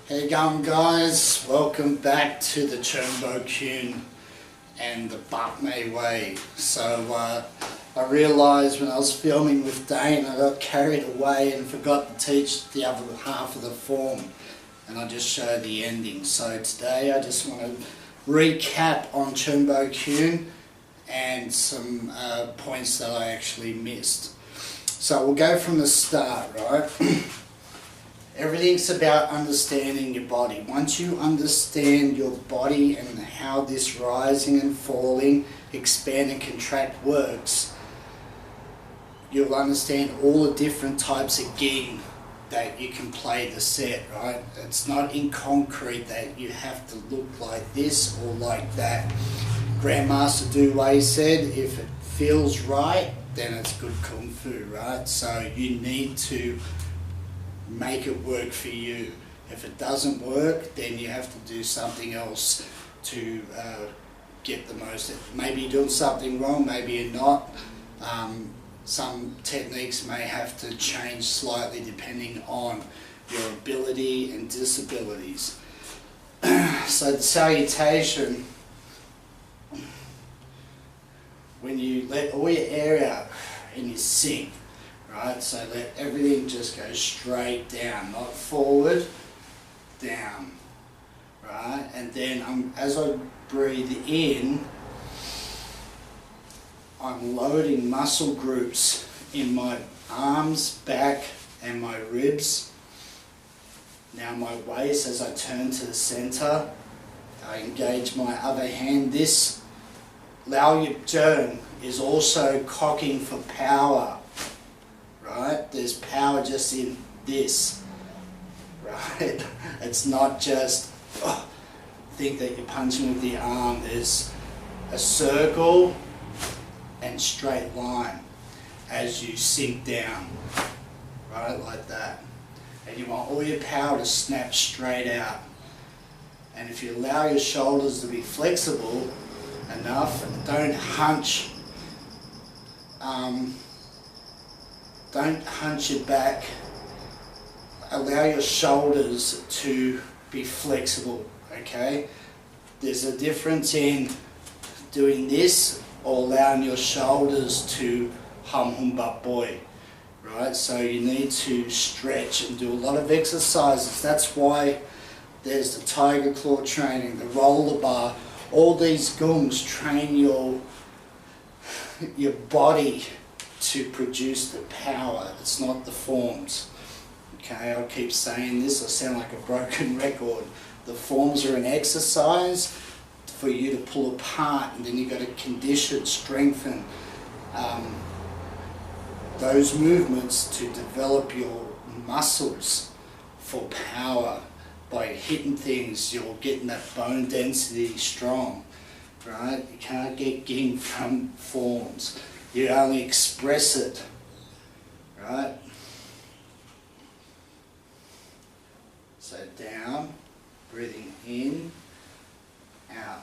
How you going, guys? Welcome back to the Chernbo Kyun and the Bap Mae way. So I realised when I was filming with Dane I got carried away and forgot to teach the other half of the form, and I just showed the ending. So today I just want to recap on Chernbo Kyun and some points that I actually missed. So we'll go from the start, right? Everything's about understanding your body. Once you understand your body and how this rising and falling, expand and contract works, you'll understand all the different types of ging that you can play the set, right? It's not in concrete that you have to look like this or like that. Grandmaster Du Wei said, if it feels right, then it's good Kung Fu, right? So you need to make it work for you. If it doesn't work, then you have to do something else to get the most. Maybe you're doing something wrong, maybe you're not. Some techniques may have to change slightly depending on your ability and disabilities. So the salutation, when you let all your air out and you sink, right? So let everything just go straight down, not forward, down, right? And then as I breathe in, I'm loading muscle groups in my arms, back, and my ribs. Now my waist, as I turn to the center, I engage my other hand. This Lao Yip Zheng is also cocking for power. Right? There's power just in this, right? It's not just think that you're punching with the arm. There's a circle and straight line as you sink down, right? Like that. And you want all your power to snap straight out. And if you allow your shoulders to be flexible enough, don't hunch. Don't hunch your back. Allow your shoulders to be flexible, okay? There's a difference in doing this or allowing your shoulders to hum bap boy, right? So you need to stretch and do a lot of exercises. That's why there's the tiger claw training, the roller bar. All these gungs train your body to produce the power. It's not the forms. Okay, I'll keep saying this, I sound like a broken record. The forms are an exercise for you to pull apart, and then you've got to condition, strengthen those movements to develop your muscles for power. By hitting things, you're getting that bone density strong, right? You can't get ging from forms. You only express it, right? So down, breathing in, out.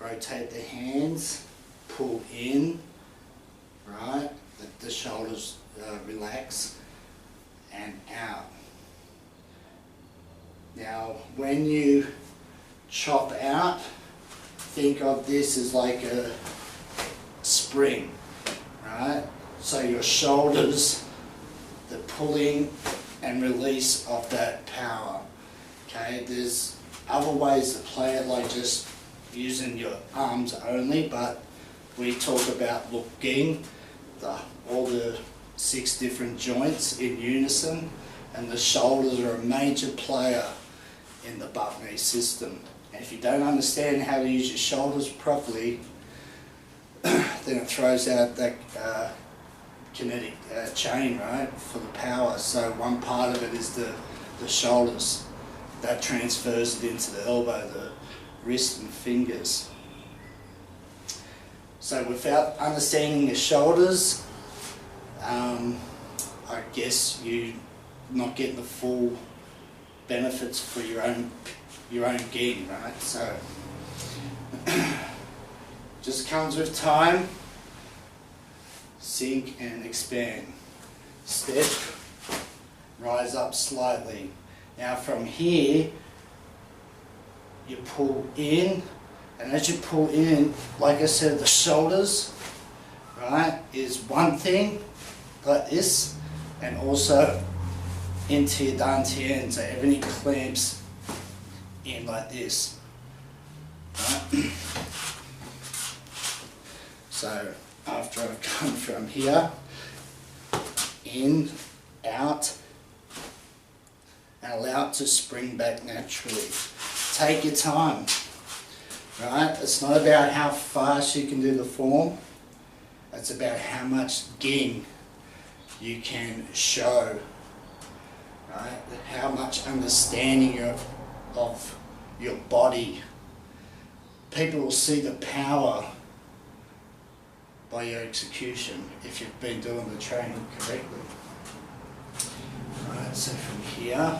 Rotate the hands, pull in, right? Let the shoulders relax, and out. Now, when you chop out, think of this as like a spring, right? So your shoulders, the pulling and release of that power. Okay, there's other ways to play it, like just using your arms only, but we talk about looking, all the 6 different joints in unison, and the shoulders are a major player in the Bap Mae system. And if you don't understand how to use your shoulders properly, then it throws out that kinetic chain, right, for the power. So one part of it is the shoulders. That transfers it into the elbow, the wrist and fingers. So without understanding your shoulders, I guess you're not getting the full benefits for your own ging, right? So just comes with time. Sink and expand. Step, rise up slightly. Now from here, you pull in, and as you pull in, like I said, the shoulders, right, is one thing, like this, and also into your dantian, so everything clamps in like this. Right? So after I've come from here, in, out, and allow it to spring back naturally. Take your time, right? It's not about how fast you can do the form, it's about how much ging you can show, right? How much understanding of your body. People will see the power by your execution if you've been doing the training correctly. Right, so from here,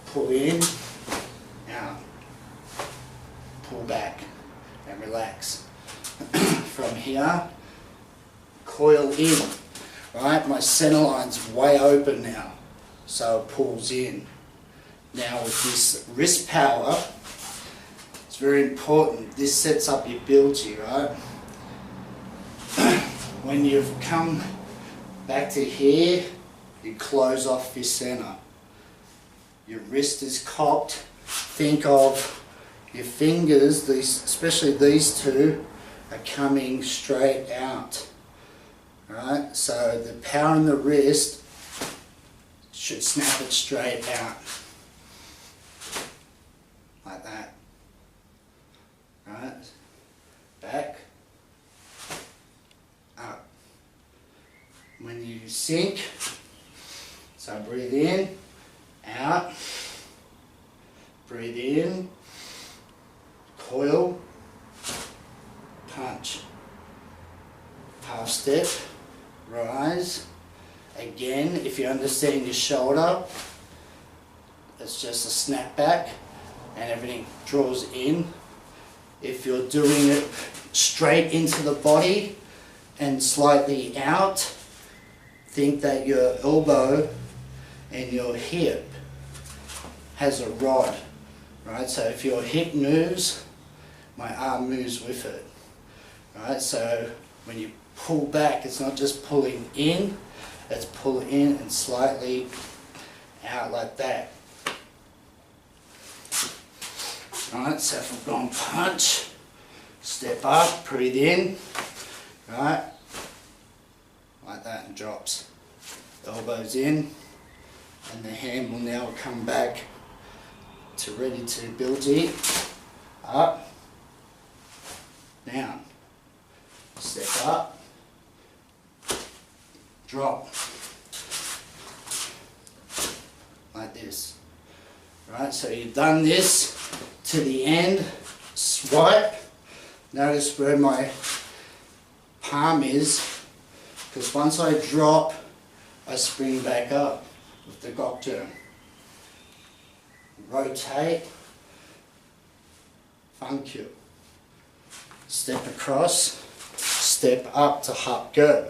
pull in, out, pull back and relax. From here, coil in, right? My center line's way open now, so it pulls in. Now with this wrist power, it's very important. This sets up your bilgy, right? When you've come back to here, you close off your center. Your wrist is cocked. Think of your fingers, especially these two, are coming straight out. Right? So the power in the wrist should snap it straight out. Like that. Right? Back. Up. When you sink, so breathe in, out, breathe in, coil, punch, half step, rise. Again, if you understand your shoulder, it's just a snap back and everything draws in. If you're doing it straight into the body and slightly out, think that your elbow and your hip has a rod, right? So if your hip moves, my arm moves with it, right? So when you pull back, it's not just pulling in, it's pull in and slightly out like that. Right, so if I'm going punch, step up, breathe in, right, like that, and drops. Elbows in, and the hand will now come back to ready to bilgy. Up, down, step up, drop, like this. Right, so you've done this to the end, swipe. Notice where my palm is, because once I drop, I spring back up with the gok turn. Rotate, fun cue. Step across, step up to hop go.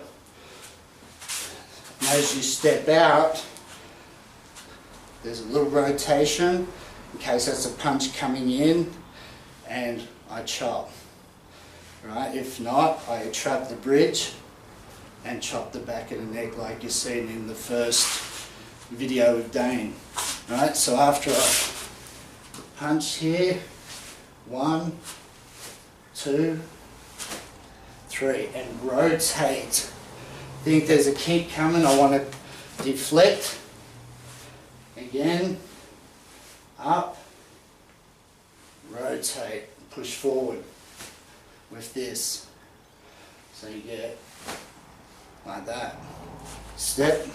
And as you step out, there's a little rotation in case that's a punch coming in, and I chop. Right? If not, I trap the bridge and chop the back of the neck like you've seen in the first video with Dane. Right? So after I punch here, 1, 2, 3, and rotate. Think there's a kick coming, I want to deflect. Again, up, rotate, push forward with this. So you get like that. Step,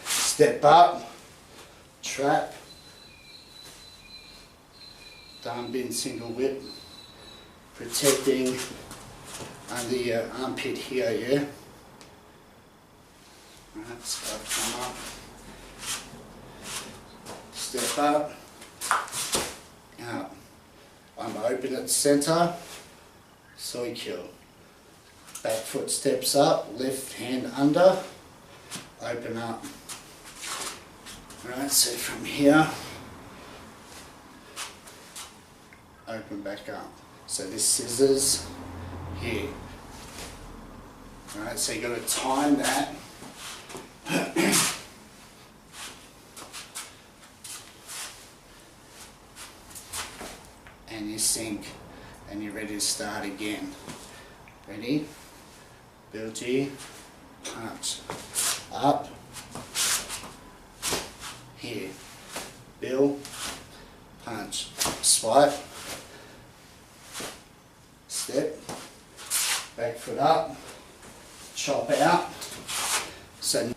step up, trap, down bend single whip, protecting under your armpit here, yeah? Alright, so come up. Step up, out. I'm open at the centre, soi kyo. Back foot steps up, left hand under, open up. Right, so from here, open back up. So this scissors here. Alright, so you've got to time that. And you sink, and you're ready to start again. Ready? Bill G, punch. Up. Here. Bill, punch. Swipe. Step. Back foot up. Chop out. So